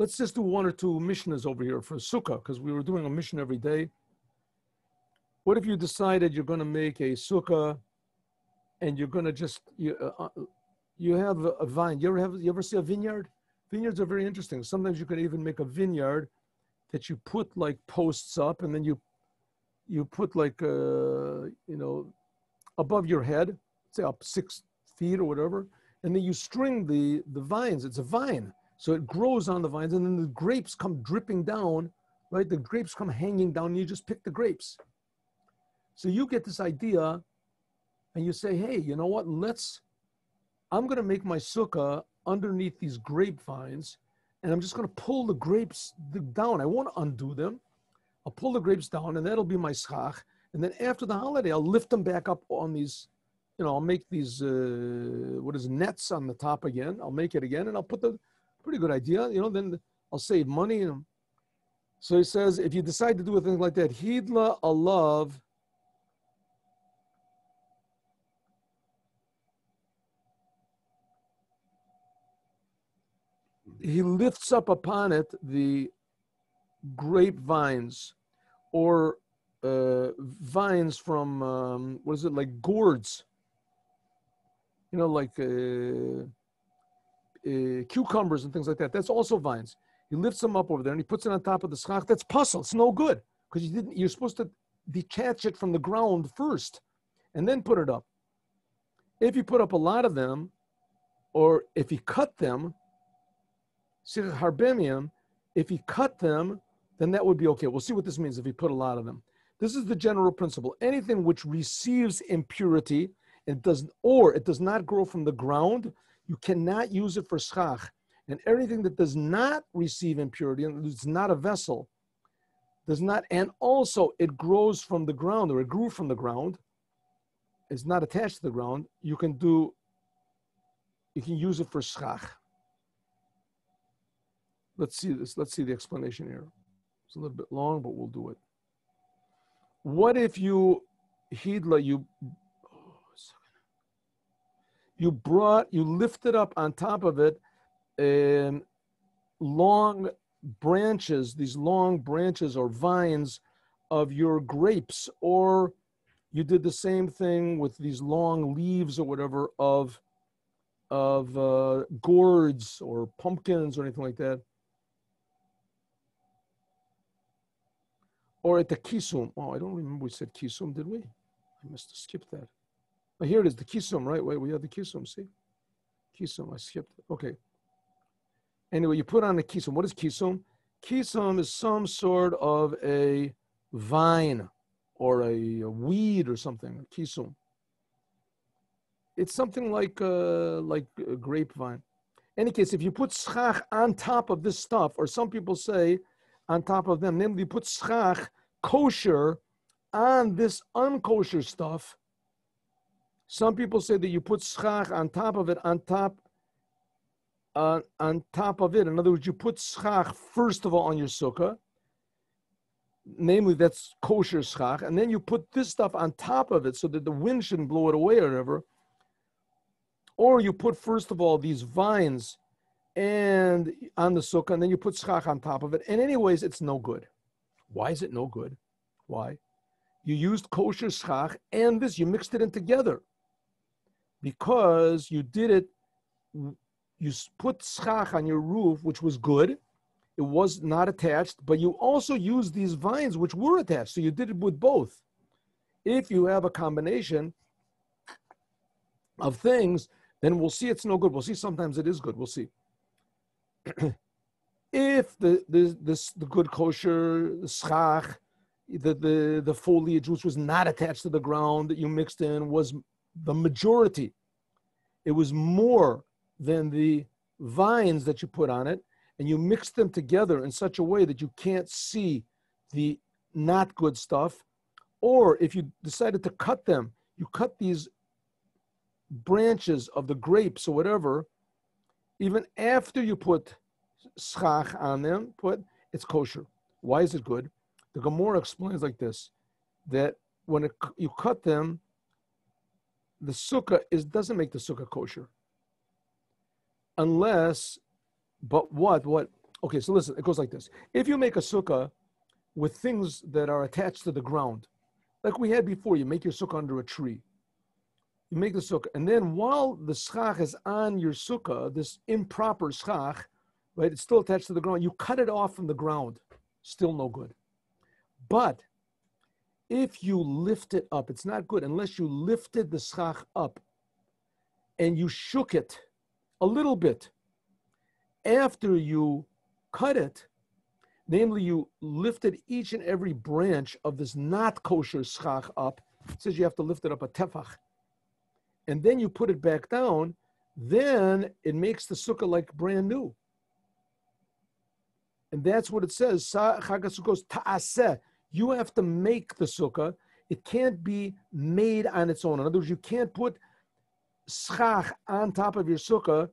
let's just do one or two Mishnas over here for Sukkah, because we were doing a Mishnah every day. What if you decided you're going to make a Sukkah and you're going to just, you have a vine. You ever see a vineyard? Vineyards are very interesting. Sometimes you can even make a vineyard that you put like posts up, and then you put like, above your head, say up 6 feet or whatever, and then you string the vines. It's a vine. So it grows on the vines, and then the grapes come dripping down, right? The grapes come hanging down, and you just pick the grapes. So you get this idea, and you say, hey, you know what? I'm going to make my sukkah underneath these grapevines, and I'm just going to pull the grapes down. I won't undo them. I'll pull the grapes down, and that'll be my schach. And then after the holiday, I'll lift them back up on these, I'll make these, nets on the top again. I'll make it again, and I'll put pretty good idea, then I'll save money. So he says, if you decide to do a thing like that, hidla alav, he lifts up upon it the grapevines or vines from, like gourds, like cucumbers and things like that. That's also vines. He lifts them up over there and he puts it on top of the schach. That's puzzle. It's no good because you're supposed to detach it from the ground first and then put it up. If you put up a lot of them, or if you cut them, if you cut them, then that would be okay. We'll see what this means if you put a lot of them. This is the general principle. Anything which receives impurity and does not grow from the ground, you cannot use it for schach. And everything that does not receive impurity and is not a vessel, and also it grows from the ground, or it grew from the ground, it's not attached to the ground, you can use it for schach. Let's see this. Let's see the explanation here. It's a little bit long, but we'll do it. What if you lifted up on top of it long branches, these long branches or vines of your grapes, or you did the same thing with these long leaves or whatever of gourds or pumpkins or anything like that. Or at the kisum. Oh, I don't remember we said kisum, did we? I must have skipped that. Oh, here it is, the kisum, right? Wait, we have the kisum, see? Kisum, I skipped it. Okay. Anyway, you put on the kisum. What is kisum? Kisum is some sort of a vine or a weed or something, kisum. It's something like a grapevine. In any case, if you put schach on top of this stuff, or some people say on top of them, namely you put schach, kosher, on this unkosher stuff. Some people say that you put schach on top of it, on top of it. In other words, you put schach first of all on your sukkah, namely that's kosher schach, and then you put this stuff on top of it so that the wind shouldn't blow it away or whatever. Or you put first of all these vines and on the sukkah, and then you put schach on top of it. And anyways, it's no good. Why is it no good? Why? You used kosher schach and this, you mixed it in together. Because you did it, you put schach on your roof, which was good. It was not attached, but you also used these vines, which were attached. So you did it with both. If you have a combination of things, then we'll see it's no good. We'll see sometimes it is good. We'll see. If the good kosher, the schach, the foliage which was not attached to the ground that you mixed in was the majority, it was more than the vines that you put on it, and you mixed them together in such a way that you can't see the not good stuff, or if you decided to cut them, you cut these branches of the grapes or whatever, even after you put schach on them, it's kosher. Why is it good? The Gemara explains like this, that when you cut them, the sukkah doesn't make the sukkah kosher. Unless, but what? Okay, so listen, it goes like this. If you make a sukkah with things that are attached to the ground, like we had before, you make your sukkah under a tree. You make the sukkah, and then while the schach is on your sukkah, this improper schach, right, it's still attached to the ground, you cut it off from the ground, still no good. But if you lift it up, it's not good unless you lifted the schach up and you shook it a little bit after you cut it, namely you lifted each and every branch of this not kosher schach up. It says you have to lift it up a tefach. And then you put it back down, then it makes the sukkah like brand new. And that's what it says. Chag HaSukkos ta'aseh. You have to make the sukkah. It can't be made on its own. In other words, you can't put schach on top of your sukkah,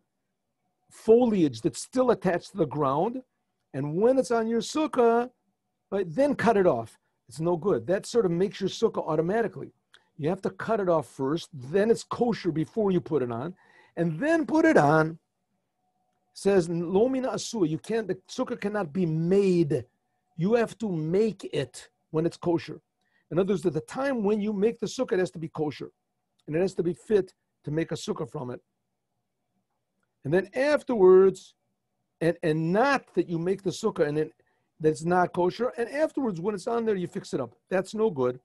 foliage that's still attached to the ground, and when it's on your sukkah, right, then cut it off. It's no good. That sort of makes your sukkah automatically. You have to cut it off first, then it's kosher before you put it on, and then put it on. It says, Lo mina asur, the sukkah cannot be made. You have to make it when it's kosher. In other words, at the time when you make the sukkah, it has to be kosher. And it has to be fit to make a sukkah from it. And then afterwards, and not that you make the sukkah and that's not kosher, and afterwards when it's on there, you fix it up. That's no good.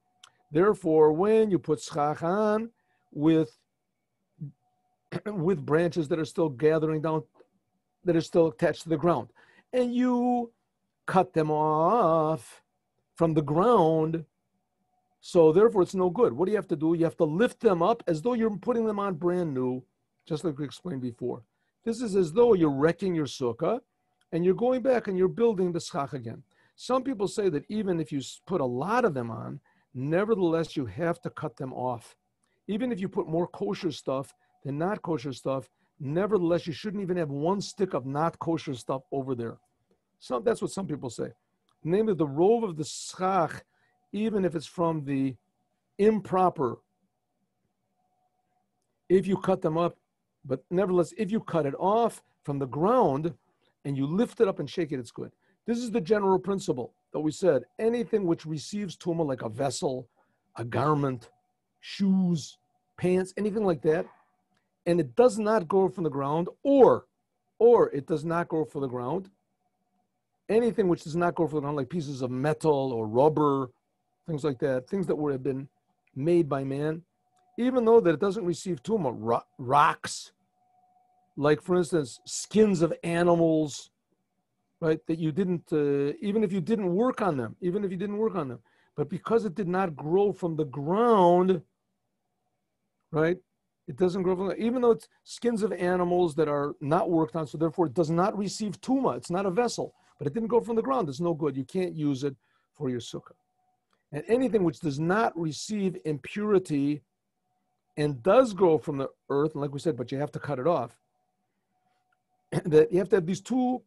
Therefore, when you put schach on with branches that are still gathering down, that are still attached to the ground, and you cut them off from the ground, so therefore it's no good. What do you have to do? You have to lift them up as though you're putting them on brand new, just like we explained before. This is as though you're wrecking your sukkah and you're going back and you're building the schach again. Some people say that even if you put a lot of them on, nevertheless you have to cut them off. Even if you put more kosher stuff than not kosher stuff, nevertheless you shouldn't even have one stick of not kosher stuff over there. So that's what some people say. Namely, the rove of the schach, even if it's from the improper, if you cut them up, but nevertheless, if you cut it off from the ground and you lift it up and shake it, it's good. This is the general principle that we said. Anything which receives tumah, like a vessel, a garment, shoes, pants, anything like that, and it does not grow from the ground, or it does not grow from the ground, anything which does not grow from the ground, like pieces of metal or rubber, things like that, things that have been made by man, even though that it doesn't receive tumah, rocks, like for instance, skins of animals, right, that you didn't, even if you didn't work on them, but because it did not grow from the ground, right, it doesn't grow from, even though it's skins of animals that are not worked on, so therefore it does not receive tumah, it's not a vessel, but it didn't go from the ground, it's no good, you can't use it for your sukkah. And anything which does not receive impurity and does grow from the earth, and like we said, but you have to cut it off, that you have to have these two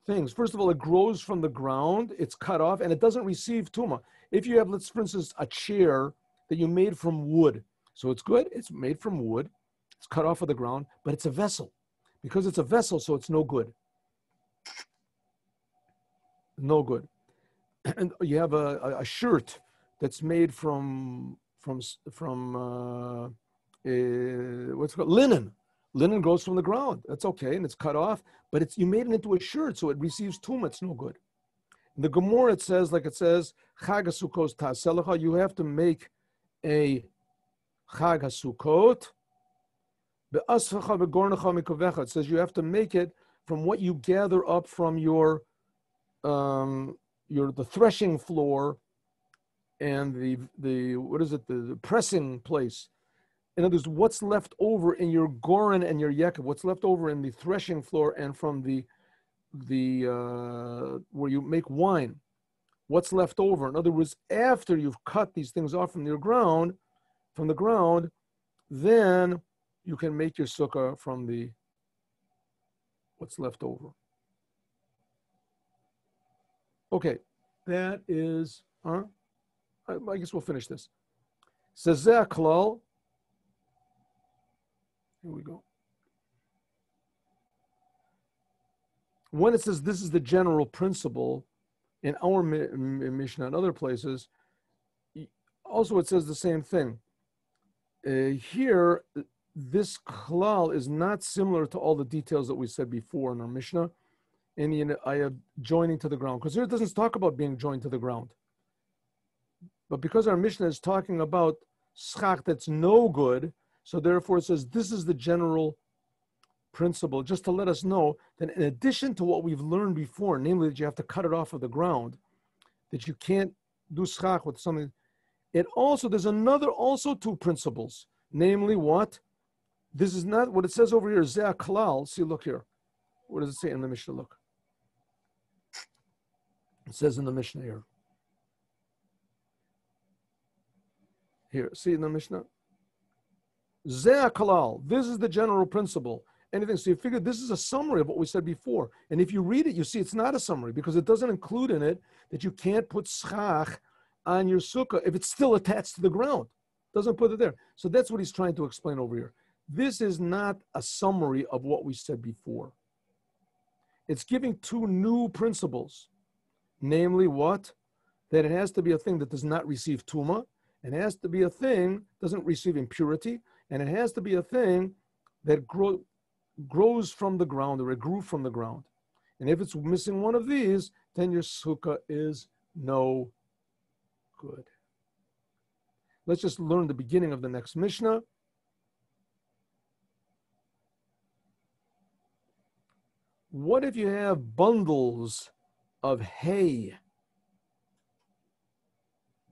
things. First of all, it grows from the ground, it's cut off, and it doesn't receive tumah. If you have, let's, for instance, a chair that you made from wood, so it's good, it's made from wood, it's cut off of the ground, but it's a vessel. Because it's a vessel, so it's no good. No good. And you have a shirt that's made from what's it called? Linen. Linen grows from the ground. That's okay, and it's cut off, but you made it into a shirt, so it receives tumah. It's no good. In the Gemara, it says, like it says, Chag HaSukkos ta'aseh, you have to make a Chag HaSukkot. It says you have to make it from what you gather up from the threshing floor and the pressing place. In other words, what's left over in your goren and your yekov, what's left over in the threshing floor and from the where you make wine, what's left over. In other words, after you've cut these things off from the ground, then you can make your sukkah from what's left over. Okay, that is, I guess we'll finish this. Sezeh klal. Here we go. when it says this is the general principle in our Mishnah and other places, also it says the same thing. Here, this klal is not similar to all the details that we said before in our Mishnah, and in joining to the ground, because here it doesn't talk about being joined to the ground. But because our Mishnah is talking about schach that's no good, so therefore it says this is the general principle, just to let us know that in addition to what we've learned before, namely that you have to cut it off of the ground, that you can't do schach with something, there's also two principles, namely what? This is not what it says over here, zeh klal. See, look here. What does it say in the Mishnah? Look. It says in the Mishnah here. Here, see in the Mishnah? Zeh klal. This is the general principle. Anything. So you figure this is a summary of what we said before. And if you read it, you see it's not a summary because it doesn't include in it that you can't put schach on your sukkah if it's still attached to the ground. Doesn't put it there. So that's what he's trying to explain over here. This is not a summary of what we said before. It's giving two new principles. Namely what? That it has to be a thing that does not receive tumah. It has to be a thing that doesn't receive impurity. And it has to be a thing that grows from the ground, or it grew from the ground. And if it's missing one of these, then your sukkah is no good. Let's just learn the beginning of the next Mishnah. What if you have bundles of hay,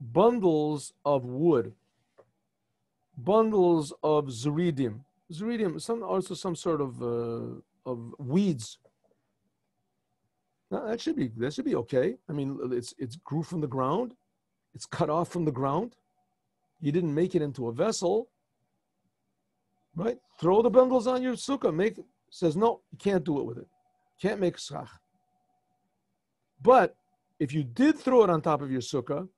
bundles of wood, bundles of zeridim, some sort of weeds? Now, that should be okay. I mean, it's grew from the ground, it's cut off from the ground. You didn't make it into a vessel, right? Throw the bundles on your sukkah. Says no, you can't do it with it. Can't make schach. But if you did throw it on top of your sukkah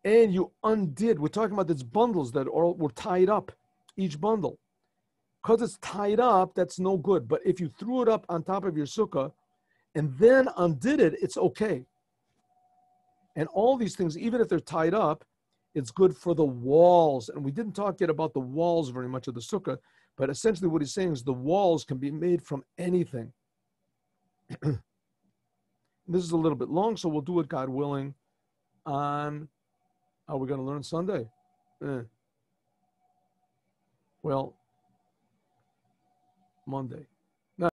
and you undid, we're talking about these bundles that were tied up, each bundle. Because it's tied up, that's no good. But if you threw it up on top of your sukkah and then undid it, it's okay. And all these things, even if they're tied up, it's good for the walls. And we didn't talk yet about the walls very much of the sukkah, but essentially what he's saying is the walls can be made from anything. This is a little bit long, so we'll do it, God willing, on, are we going to learn Sunday? Well, Monday.